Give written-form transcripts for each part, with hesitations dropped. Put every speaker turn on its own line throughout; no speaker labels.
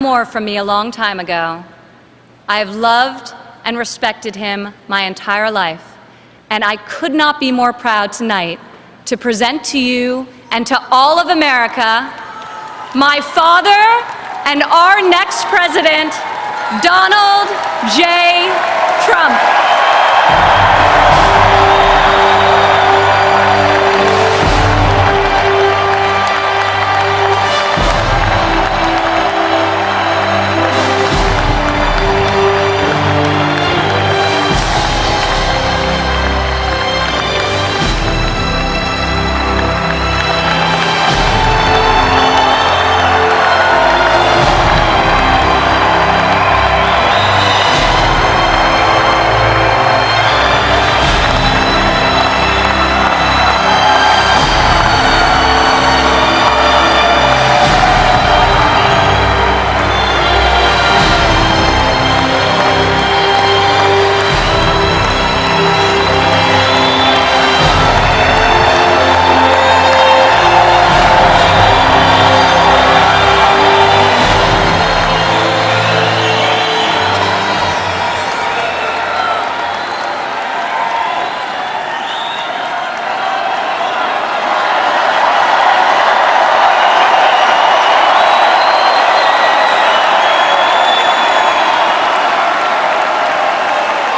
more from me a long time ago. I have loved and respected him my entire life, and I could not be more proud tonight to present to you and to all of America my father and our next president, Donald J. Trump.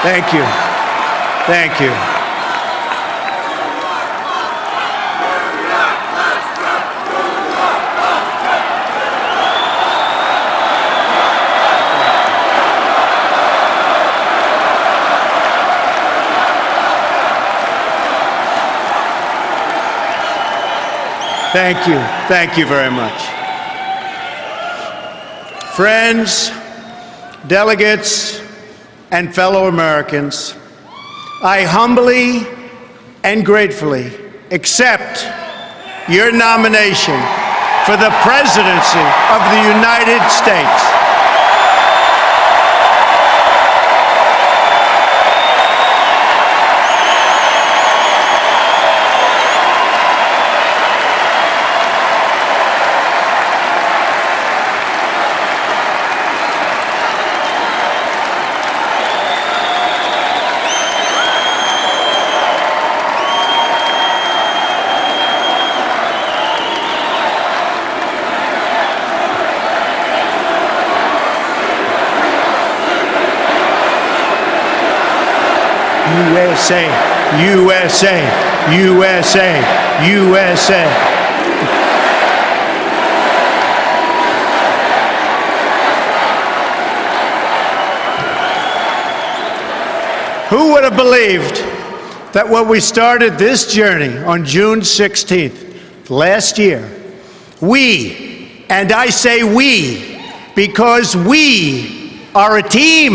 Thank you. Thank you. Thank you. Thank you very much. Friends, delegates, and fellow Americans, I humbly and gratefully accept your nomination for the presidency of the United States. USA, USA, USA, USA. Who would have believed that when we started this journey on June 16th last year, we, and I say we, because we are a team,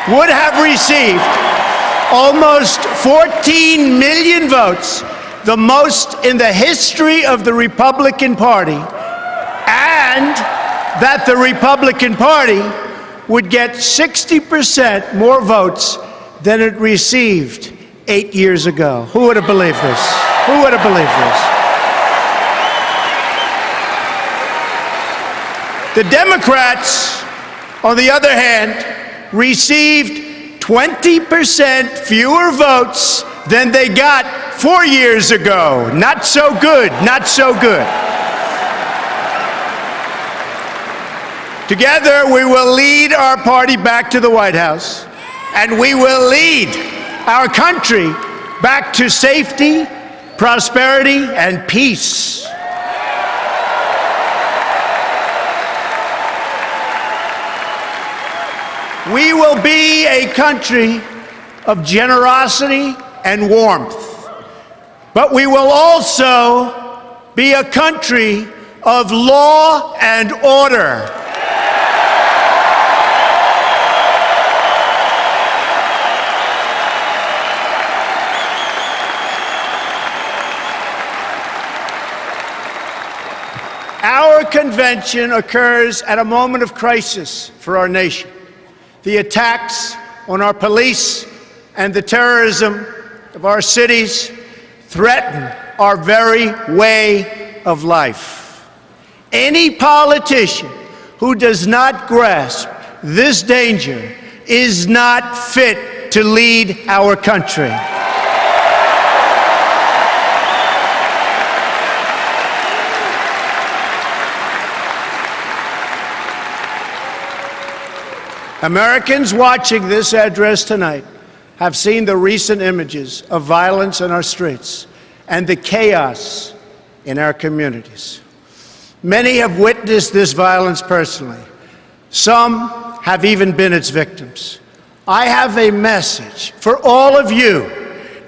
would have received almost 14 million votes, the most in the history of the Republican Party, and that the Republican Party would get 60% more votes than it received 8 years ago. Who would have believed this? Who would have believed this? The Democrats, on the other hand, received 20% fewer votes than they got 4 years ago. Not so good, not so good. Together, we will lead our party back to the White House, and we will lead our country back to safety, prosperity, and peace. We will be a country of generosity and warmth, but we will also be a country of law and order. Our convention occurs at a moment of crisis for our nation. The attacks on our police and the terrorism of our cities threaten our very way of life. Any politician who does not grasp this danger is not fit to lead our country. Americans watching this address tonight have seen the recent images of violence in our streets and the chaos in our communities. Many have witnessed this violence personally. Some have even been its victims. I have a message for all of you.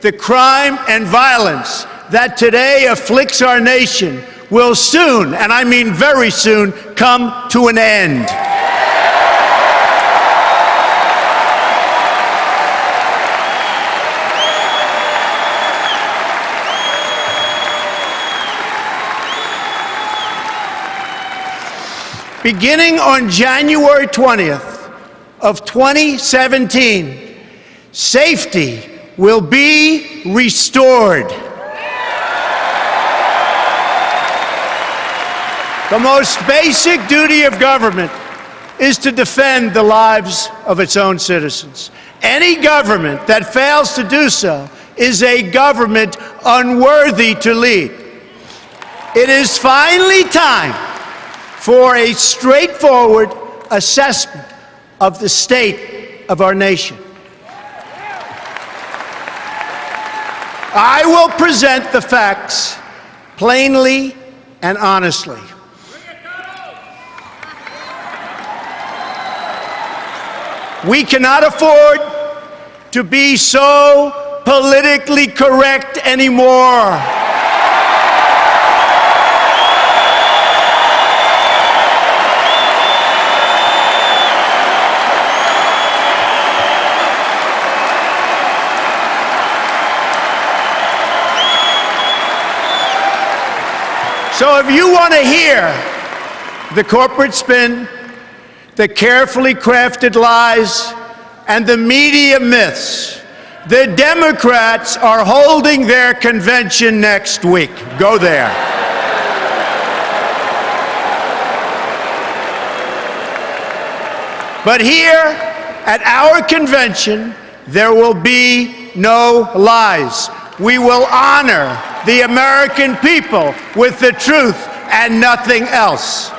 The crime and violence that today afflicts our nation will soon, and I mean very soon, come to an end. Beginning on January 20th of 2017, safety will be restored. The most basic duty of government is to defend the lives of its own citizens. Any government that fails to do so is a government unworthy to lead. It is finally time for a straightforward assessment of the state of our nation. I will present the facts plainly and honestly. We cannot afford to be so politically correct anymore. So if you want to hear the corporate spin, the carefully crafted lies, and the media myths, the Democrats are holding their convention next week. Go there. But here at our convention, there will be no lies. We will honor the American people with the truth and nothing else.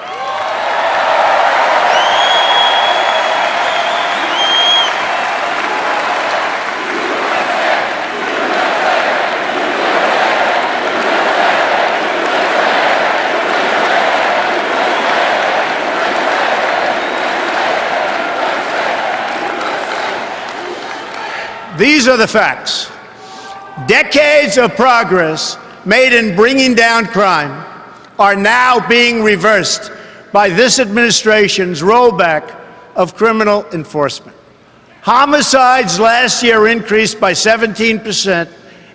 These are the facts. Decades of progress made in bringing down crime are now being reversed by this administration's rollback of criminal enforcement. Homicides last year increased by 17%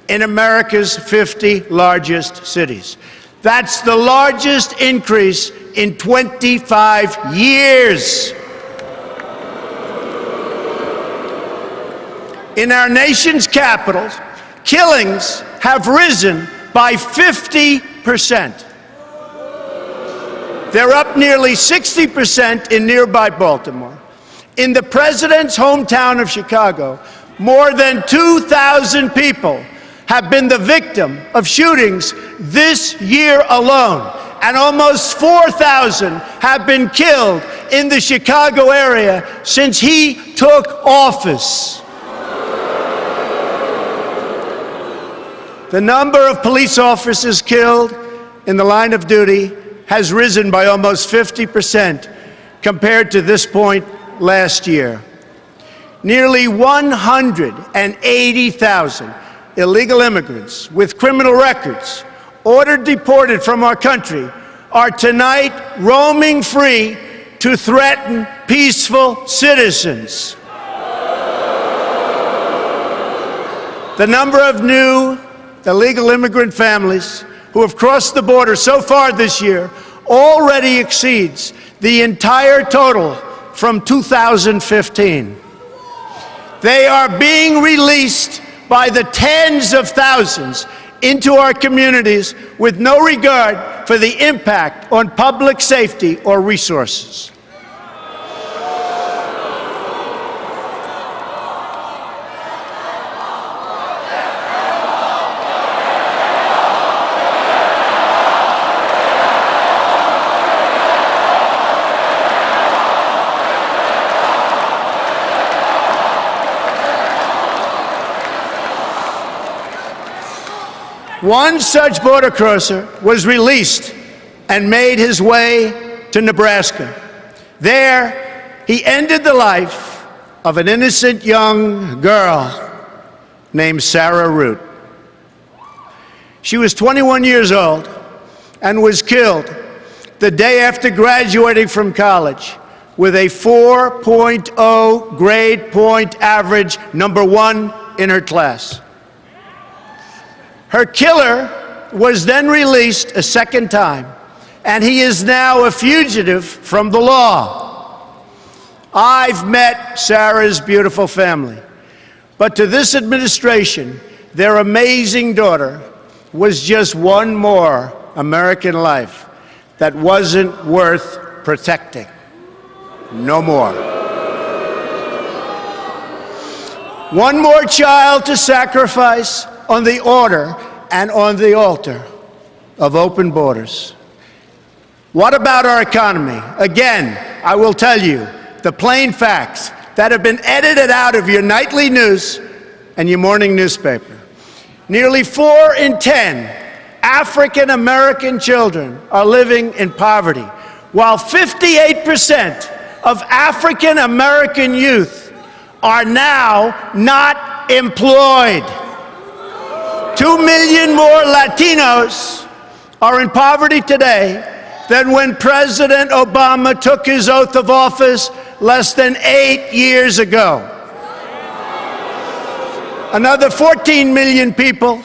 in America's 50 largest cities. That's the largest increase in 25 years. In our nation's capitals, killings have risen by 50%. They're up nearly 60% in nearby Baltimore. In the president's hometown of Chicago, more than 2,000 people have been the victim of shootings this year alone, and almost 4,000 have been killed in the Chicago area since he took office. The number of police officers killed in the line of duty has risen by almost 50% compared to this point last year. Nearly 180,000 illegal immigrants with criminal records ordered deported from our country are tonight roaming free to threaten peaceful citizens. The number of new illegal immigrant families who have crossed the border so far this year already exceeds the entire total from 2015. They are being released by the tens of thousands into our communities with no regard for the impact on public safety or resources. One such border crosser was released and made his way to Nebraska. There, he ended the life of an innocent young girl named Sarah Root. She was 21 years old and was killed the day after graduating from college with a 4.0 grade point average, #1 in her class. Her killer was then released a second time, and he is now a fugitive from the law. I've met Sarah's beautiful family, but to this administration, their amazing daughter was just one more American life that wasn't worth protecting. No more. One more child to sacrifice on the order and on the altar of open borders. What about our economy? Again, I will tell you the plain facts that have been edited out of your nightly news and your morning newspaper. Nearly 4 in 10 African American children are living in poverty, while 58% of African American youth are now not employed. 2 million more Latinos are in poverty today than when President Obama took his oath of office less than 8 years ago. Another 14 million people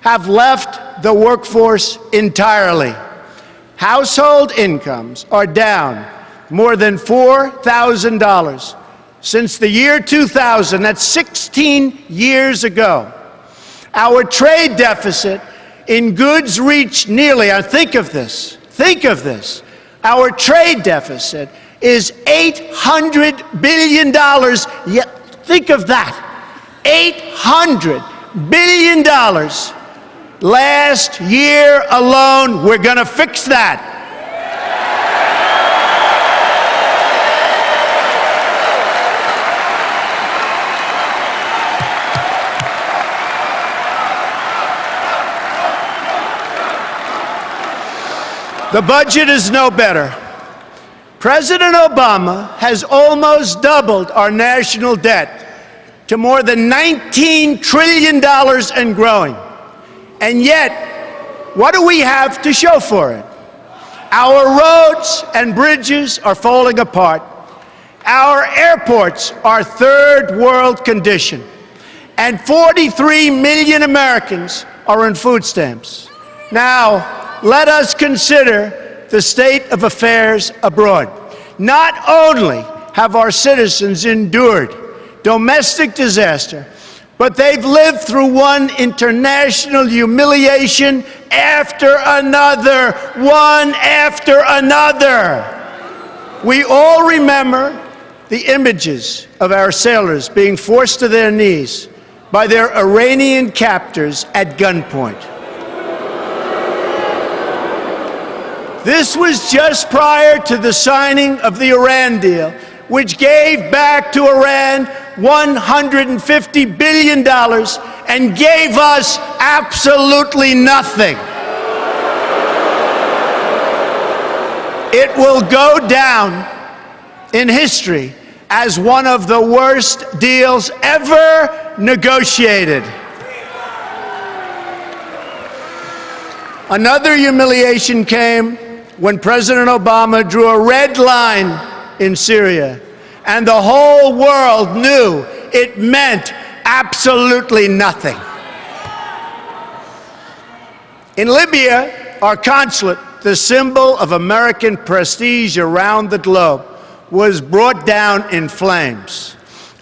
have left the workforce entirely. Household incomes are down more than $4,000 since the year 2000. That's 16 years ago. Our trade deficit in goods reached nearly, think of this, our trade deficit is $800 billion. Yet, think of that, $800 billion. Last year alone, we're going to fix that. The budget is no better. President Obama has almost doubled our national debt to more than $19 trillion and growing. And yet, what do we have to show for it? Our roads and bridges are falling apart. Our airports are third world condition. And 43 million Americans are on food stamps. Now, let us consider the state of affairs abroad. Not only have our citizens endured domestic disaster, but they've lived through one international humiliation after another, one after another. We all remember the images of our sailors being forced to their knees by their Iranian captors at gunpoint. This was just prior to the signing of the Iran deal, which gave back to Iran $150 billion and gave us absolutely nothing. It will go down in history as one of the worst deals ever negotiated. Another humiliation came when President Obama drew a red line in Syria, and the whole world knew it meant absolutely nothing. In Libya, our consulate, the symbol of American prestige around the globe, was brought down in flames.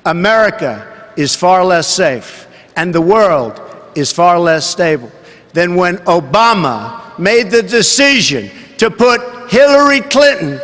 America is far less safe, and the world is far less stable than when Obama made the decision to put Hillary Clinton